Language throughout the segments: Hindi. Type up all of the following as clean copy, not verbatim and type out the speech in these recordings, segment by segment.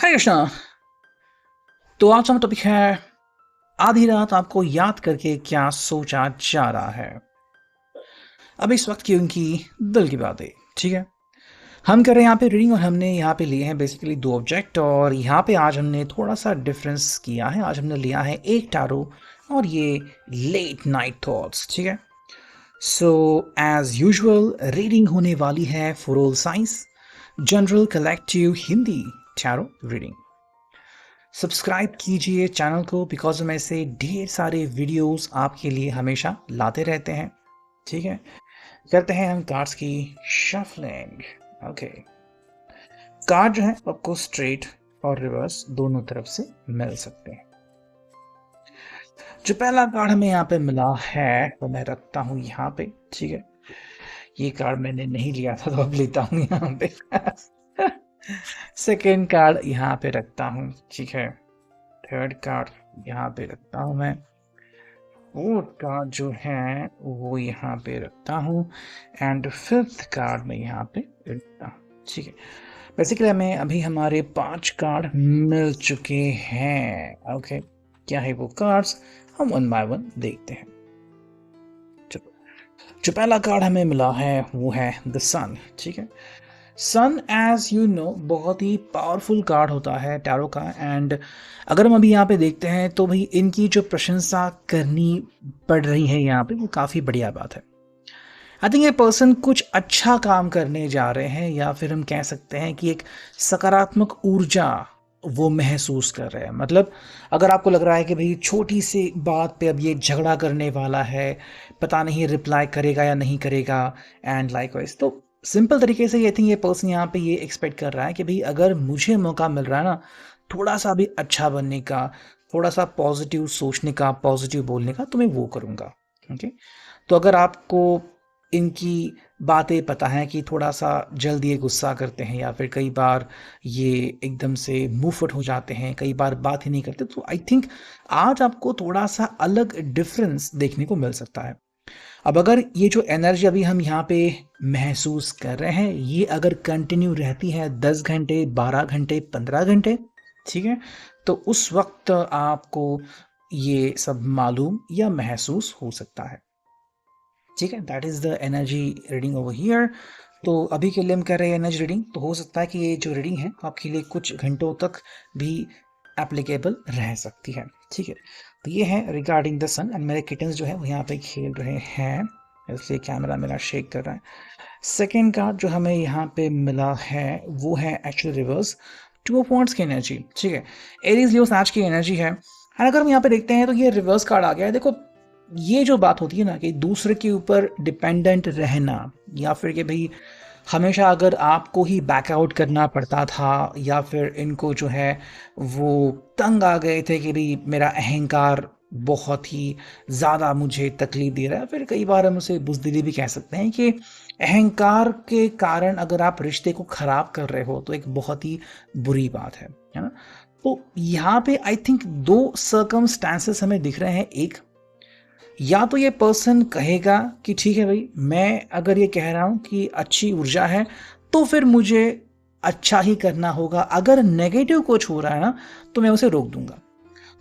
हरे कृष्णा। तो आज का टॉपिक है आधी रात आपको याद करके क्या सोचा जा रहा है। अब इस वक्त की उनकी दिल की बात है, ठीक है। हम कर रहे हैं यहाँ पे रीडिंग और हमने यहाँ पे लिए हैं बेसिकली दो ऑब्जेक्ट और यहाँ पे आज हमने थोड़ा सा डिफरेंस किया है। आज हमने लिया है एक टैरो और ये लेट नाइट थॉट्स, ठीक है। सो एज यूजुअल रीडिंग होने वाली है for all science general collective Hindi tarot reading. Subscribe कीजिए चैनल को बिकॉज हम ऐसे ढेर सारे वीडियोस आपके लिए हमेशा लाते रहते हैं, ठीक है। करते हैं हम कार्ड्स की शफलिंग। ओके, कार्ड जो है आपको स्ट्रेट और रिवर्स दोनों तरफ से मिल सकते हैं। जो पहला कार्ड हमें यहाँ पे मिला है वो मैं रखता हूँ यहाँ पे, ठीक है। ये कार्ड मैंने नहीं लिया था तो अब लेता हूँ यहाँ पे। सेकेंड कार्ड यहाँ पे रखता हूँ, ठीक है। थर्ड कार्ड यहाँ पे रखता हूँ मैं। फोर्थ कार्ड जो है वो यहाँ पे रखता हूँ एंड फिफ्थ कार्ड में यहाँ पे रखता हूँ, ठीक है। बेसिकली हमें अभी हमारे 5 कार्ड मिल चुके हैं। ओके, क्या है वो कार्ड्स हम वन बाय वन देखते हैं। चलो, जो पहला कार्ड हमें मिला है वो है द सन, ठीक है। सन एज यू नो बहुत ही पावरफुल कार्ड होता है टैरो का एंड अगर हम अभी यहाँ पे देखते हैं तो भाई इनकी जो प्रशंसा करनी पड़ रही है यहाँ पे वो काफ़ी बढ़िया बात है। आई थिंक ये पर्सन कुछ अच्छा काम करने जा रहे हैं या फिर हम कह सकते हैं कि एक सकारात्मक ऊर्जा वो महसूस कर रहे हैं। मतलब अगर आपको लग रहा है कि भाई छोटी सी बात पे अब ये झगड़ा करने वाला है, पता नहीं रिप्लाई करेगा या नहीं करेगा एंड लाइकवाइज, तो सिंपल तरीके से आई थिंक ये पर्सन यहाँ पे ये एक्सपेक्ट कर रहा है कि भाई अगर मुझे मौका मिल रहा है ना थोड़ा सा भी अच्छा बनने का, थोड़ा सा पॉजिटिव सोचने का, पॉजिटिव बोलने का, तो मैं वो करूँगा। ओके, तो अगर आपको इनकी बातें पता है कि थोड़ा सा जल्द ये गुस्सा करते हैं या फिर कई बार ये एकदम से मुंहफट हो जाते हैं, कई बार बात ही नहीं करते, तो आई थिंक आज आपको थोड़ा सा अलग डिफरेंस देखने को मिल सकता है। अब अगर ये जो एनर्जी अभी हम यहाँ पे महसूस कर रहे हैं ये अगर कंटिन्यू रहती है 10 घंटे, 12 घंटे, 15 घंटे, ठीक है, तो उस वक्त आपको ये सब मालूम या महसूस हो सकता है, ठीक है। That is the energy reading over here. तो अभी के लिए हम कर रहे हैं एनर्जी रीडिंग, तो हो सकता है कि ये जो रीडिंग है आपके लिए कुछ घंटों तक भी एप्लीकेबल रह सकती है, ठीक है। तो ये है रिगार्डिंग द सन एंड मेरे किटन्स जो है वो यहाँ पे खेल रहे हैं, इसलिए कैमरा मेरा शेक कर रहा है। सेकेंड कार्ड जो हमें यहाँ पे मिला है वो है actually reverse two of wands की एनर्जी, ठीक है। एरीज लियो आज की एनर्जी है एंड अगर हम यहाँ पे देखते हैं तो ये रिवर्स कार्ड आ गया है। देखो ये जो बात होती है ना कि दूसरे के ऊपर डिपेंडेंट रहना या फिर कि भाई हमेशा अगर आपको ही बैकआउट करना पड़ता था या फिर इनको जो है वो तंग आ गए थे कि भाई मेरा अहंकार बहुत ही ज़्यादा मुझे तकलीफ दे रहा है, फिर कई बार हम उसे बुज़दिली भी कह सकते हैं कि अहंकार के कारण अगर आप रिश्ते को ख़राब कर रहे हो तो एक बहुत ही बुरी बात है ना। तो यहाँ पे आई थिंक 2 सर्कमस्टांसेस हमें दिख रहे हैं। एक, या तो ये पर्सन कहेगा कि ठीक है भाई मैं अगर ये कह रहा हूँ कि अच्छी ऊर्जा है तो फिर मुझे अच्छा ही करना होगा, अगर नेगेटिव कुछ हो रहा है ना तो मैं उसे रोक दूंगा।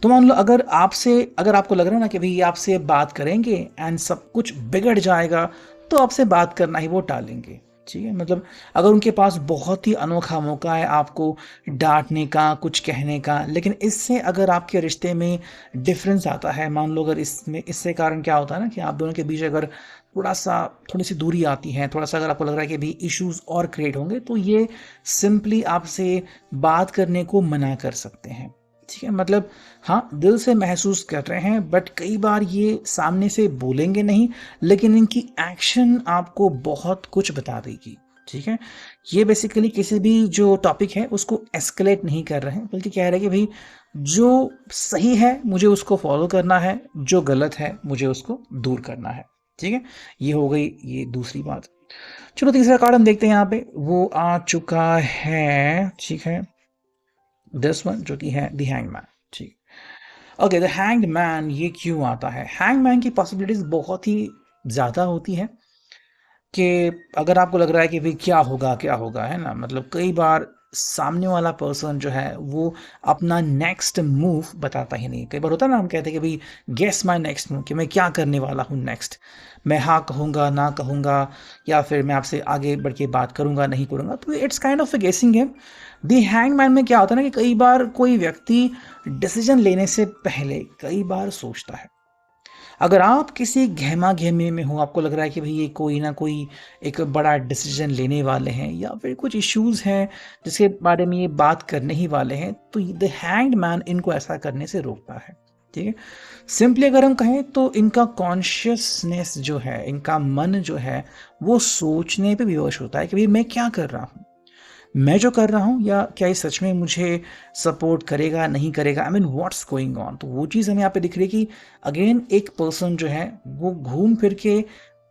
तो मान लो अगर आपको लग रहा है ना कि भाई ये आपसे बात करेंगे एंड सब कुछ बिगड़ जाएगा तो आपसे बात करना ही वो टालेंगे, ठीक है। मतलब अगर उनके पास बहुत ही अनोखा मौका है आपको डांटने का, कुछ कहने का, लेकिन इससे अगर आपके रिश्ते में डिफरेंस आता है, मान लो अगर इससे कारण क्या होता है ना कि आप दोनों के बीच अगर थोड़ी सी दूरी आती है, थोड़ा सा अगर आपको लग रहा है कि भी इश्यूज और क्रिएट होंगे तो ये सिंपली आपसे बात करने को मना कर सकते हैं, ठीक है। मतलब हाँ दिल से महसूस कर रहे हैं बट कई बार ये सामने से बोलेंगे नहीं लेकिन इनकी एक्शन आपको बहुत कुछ बता देगी, ठीक है। ये बेसिकली किसी भी जो टॉपिक है उसको एस्केलेट नहीं कर रहे हैं बल्कि कह रहे हैं कि भाई जो सही है मुझे उसको फॉलो करना है, जो गलत है मुझे उसको दूर करना है, ठीक है। ये हो गई ये दूसरी बात। चलो तीसरा कार्ड हम देखते हैं यहाँ पे वो आ चुका है, ठीक है, दिस वन जो कि है द हैंगमैन, ठीक। ओके, द हैंग्ड मैन ये क्यों आता है? हैंग मैन की पॉसिबिलिटीज बहुत ही ज़्यादा होती है कि अगर आपको लग रहा है कि भाई क्या होगा, है ना? मतलब कई बार सामने वाला पर्सन जो है वो अपना नेक्स्ट मूव बताता ही नहीं। कई बार होता है ना, हम कहते हैं कि भाई गेस माय नेक्स्ट मूव, कि मैं क्या करने वाला हूँ नेक्स्ट। मैं हाँ कहूँगा, ना कहूँगा, या फिर मैं आपसे आगे बढ़ के बात करूँगा, नहीं करूँगा। तो इट्स काइंड ऑफ अ गेसिंग गेम। दी हैंगमैन में क्या होता है ना कि कई बार कोई व्यक्ति डिसीजन लेने से पहले कई बार सोचता है। अगर आप किसी गहमा-गहमी में हो, आपको लग रहा है कि भई ये कोई ना कोई एक बड़ा डिसीज़न लेने वाले हैं या फिर कुछ इश्यूज़ हैं जिसके बारे में ये बात करने ही वाले हैं, तो द हैंग्ड मैन इनको ऐसा करने से रोकता है, ठीक है? सिंपली अगर हम कहें तो इनका कॉन्शियसनेस जो है, इनका मन जो है, वो सोचने पे विवश होता है कि भई मैं क्या कर रहा हूँ? मैं जो कर रहा हूँ या क्या ये सच में मुझे सपोर्ट करेगा, नहीं करेगा? I mean what's going on? तो वो चीज़ हमें यहाँ पे दिख रही है कि अगेन एक पर्सन जो है वो घूम फिर के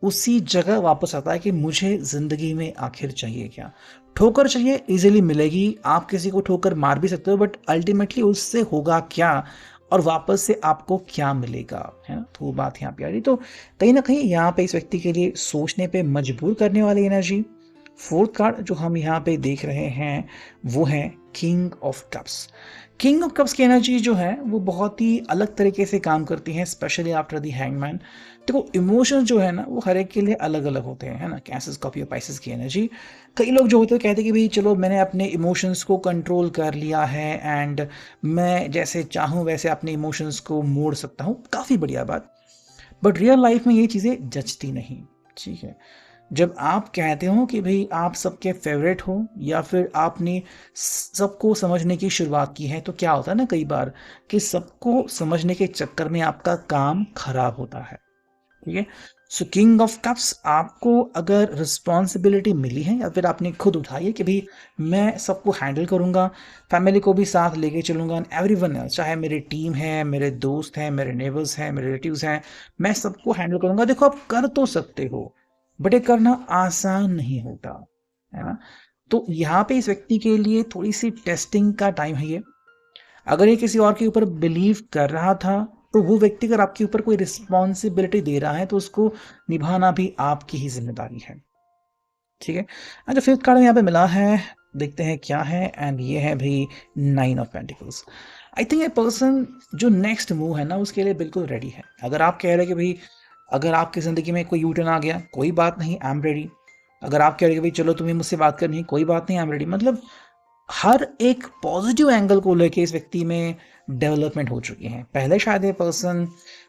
उसी जगह वापस आता है कि मुझे ज़िंदगी में आखिर चाहिए क्या? ठोकर चाहिए, ईज़िली मिलेगी, आप किसी को ठोकर मार भी सकते हो, बट अल्टीमेटली उससे होगा क्या? और वापस से आपको क्या मिलेगा? है ना? तो वो बात यहाँ पे आ रही। तो कहीं न कहीं यहाँ पे इस व्यक्ति के लिए सोचने पे मजबूर करने वाली एनर्जी। फोर्थ कार्ड जो हम यहाँ पे देख रहे हैं वो है king of cups. King of cups की एनर्जी जो है वो बहुत ही अलग तरीके से काम करती है, स्पेशली आफ्टर द हैंगमैन। देखो इमोशंस जो है ना वो हर एक के लिए अलग अलग होते हैं, है ना? कैंसर, स्कॉर्पियो, पाइसेस की एनर्जी। कई लोग जो होते हैं कहते हैं कि भाई चलो मैंने अपने इमोशंस को कंट्रोल कर लिया है एंड मैं जैसे चाहूँ वैसे अपने इमोशंस को मोड़ सकता हूँ, काफ़ी बढ़िया बात। बट रियल लाइफ में ये चीज़ें जचती नहीं, ठीक है? जब आप कहते हो कि भई आप सबके फ़ेवरेट हो या फिर आपने सबको समझने की शुरुआत की है, तो क्या होता है ना कई बार कि सबको समझने के चक्कर में आपका काम खराब होता है, ठीक है? सो किंग ऑफ कप्स, आपको अगर रिस्पॉन्सिबिलिटी मिली है या फिर आपने खुद उठाई है कि भई मैं सबको हैंडल करूँगा, फैमिली को भी साथ लेके चलूँगा एंड एवरीवन एल्स, चाहे मेरी टीम है, मेरे दोस्त हैं, मेरे नेबर्स हैं, मेरे रिलेटिव्स हैं, मैं सबको हैंडल करूँगा। देखो आप कर तो सकते हो, बट ये करना आसान नहीं होता, है ना? तो यहाँ पे इस व्यक्ति के लिए थोड़ी-सी टेस्टिंग का टाइम है ये। अगर ये किसी और के ऊपर बिलीव कर रहा था, तो वो व्यक्ति अगर आपके ऊपर कोई रिस्पॉन्सिबिलिटी दे रहा है, तो उसको निभाना भी आपकी ही ज़िम्मेदारी है, ठीक है? जो फिफ्थ कार्ड हमें यहाँ पे मिला है, देखते हैं क्या है एंड ये है भई nine of pentacles. I think ये पर्सन जो नेक्स्ट मूव है ना, उसके लिए बिल्कुल रेडी है। अगर आप कह रहे हैं कि भई अगर आपकी ज़िंदगी में कोई यू टर्न आ गया, कोई बात नहीं, आई एम रेडी। अगर आप कह रहे हैं कि भई चलो तुम्हें मुझसे बात करनी है, कोई बात नहीं, आई एम रेडी। मतलब हर एक पॉजिटिव एंगल को लेके इस व्यक्ति में डेवलपमेंट हो चुकी है। पहले शायद ये पर्सन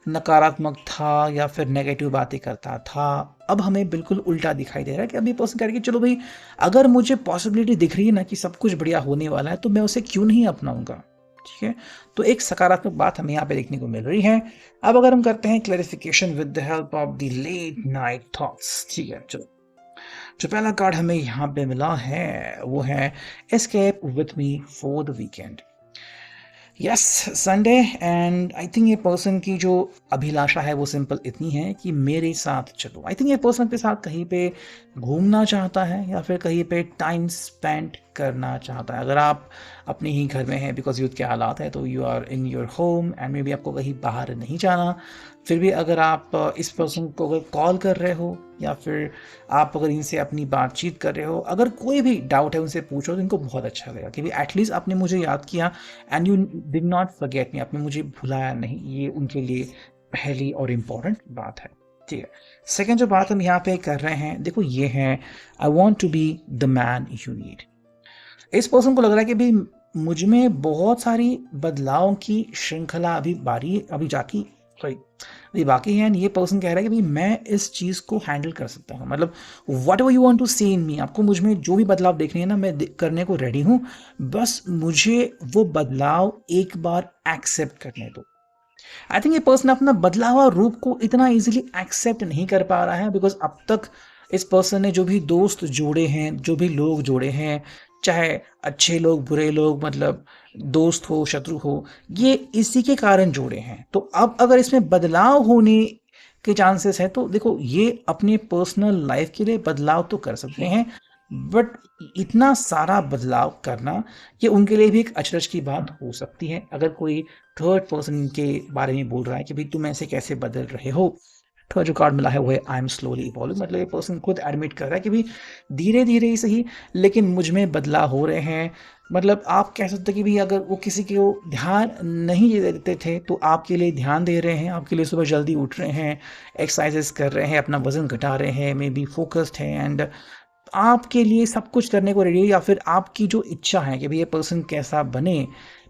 नकारात्मक था या फिर नेगेटिव बातें करता था। अब हमें बिल्कुल उल्टा दिखाई दे रहा है कि अब ये पर्सन कह रहा है कि चलो भाई अगर मुझे पॉसिबिलिटी दिख रही है ना कि सब कुछ बढ़िया होने वाला है, तो मैं उसे क्यों नहीं अपनाऊंगा, ठीक है? तो एक सकारात्मक बात हमें यहाँ पे देखने को मिल रही है। अब अगर हम करते हैं clarification with the help of the late night thoughts, ठीक है? चलो, जो पहला कार्ड हमें यहाँ पे मिला है वो है escape with me for the weekend. Yes, Sunday. And I think ये पर्सन की जो अभिलाषा है वो सिंपल इतनी है कि मेरे साथ चलो। आई थिंक ये पर्सन अपने साथ कहीं पे घूमना चाहता है या फिर कहीं पे टाइम स्पेंड करना चाहता है। अगर आप अपने ही घर में हैं बिकॉज यूथ के हालात है, तो you are in your home and maybe आपको कहीं बाहर नहीं जाना, फिर भी अगर आप इस पर्सन को अगर कॉल कर रहे हो या फिर आप अगर इनसे अपनी बातचीत कर रहे हो, अगर कोई भी डाउट है उनसे पूछो, तो इनको बहुत अच्छा लगेगा कि एटलीस्ट आपने मुझे याद किया and you did not forget me, आपने मुझे भुलाया नहीं। ये उनके लिए पहली और इम्पॉर्टेंट बात है, ठीक है? सेकेंड जो बात हम यहाँ पे कर रहे हैं, देखो ये है I want to be the man you need. इस पर्सन को लग रहा है कि भाई मुझ में बहुत सारी बदलाव की श्रृंखला अभी जाकी सॉरी अभी बाकी है। ये पर्सन कह रहा है कि भाई मैं इस चीज़ को हैंडल कर सकता हूँ। मतलब whatever you want to see in me, आपको मुझ में जो भी बदलाव देखने हैं ना, मैं करने को रेडी हूँ, बस मुझे वो बदलाव एक बार एक्सेप्ट करने दो। आई थिंक ये पर्सन अपना बदला हुआ रूप को इतना इजीली एक्सेप्ट नहीं कर पा रहा है बिकॉज अब तक इस पर्सन ने जो भी दोस्त जोड़े हैं, जो भी लोग जोड़े हैं, चाहे अच्छे लोग बुरे लोग, मतलब दोस्त हो शत्रु हो, ये इसी के कारण जोड़े हैं। तो अब अगर इसमें बदलाव होने के चांसेस है, तो देखो ये अपने पर्सनल लाइफ के लिए बदलाव तो कर सकते हैं, बट इतना सारा बदलाव करना ये उनके लिए भी एक अचरज की बात हो सकती है। अगर कोई थर्ड पर्सन के बारे में बोल रहा है कि भाई तुम ऐसे कैसे बदल रहे हो, थर्ड जो कार्ड मिला है वो है आई एम स्लोली इवॉल्विंग, मतलब ये पर्सन खुद एडमिट कर रहा है कि भी धीरे धीरे ही सही लेकिन मुझ में बदलाव हो रहे हैं। मतलब आप कह सकते हैं कि भी अगर वो किसी को ध्यान नहीं देते थे तो आपके लिए ध्यान दे रहे हैं, आपके लिए सुबह जल्दी उठ रहे हैं, एक्सरसाइजेस कर रहे हैं, अपना वजन घटा रहे हैं, मे बी फोकस्ड है एंड आपके लिए सब कुछ करने को रेडी है, या फिर आपकी जो इच्छा है कि भाई ये पर्सन कैसा बने,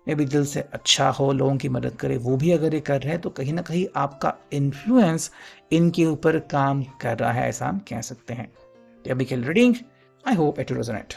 मे बी दिल से अच्छा हो, लोगों की मदद करे, वो भी अगर ये कर रहे हैं तो कहीं ना कहीं आपका इन्फ्लुएंस इनके ऊपर काम कर रहा है, ऐसा हम कह सकते हैं। तो अभी के reading I hope it resonate.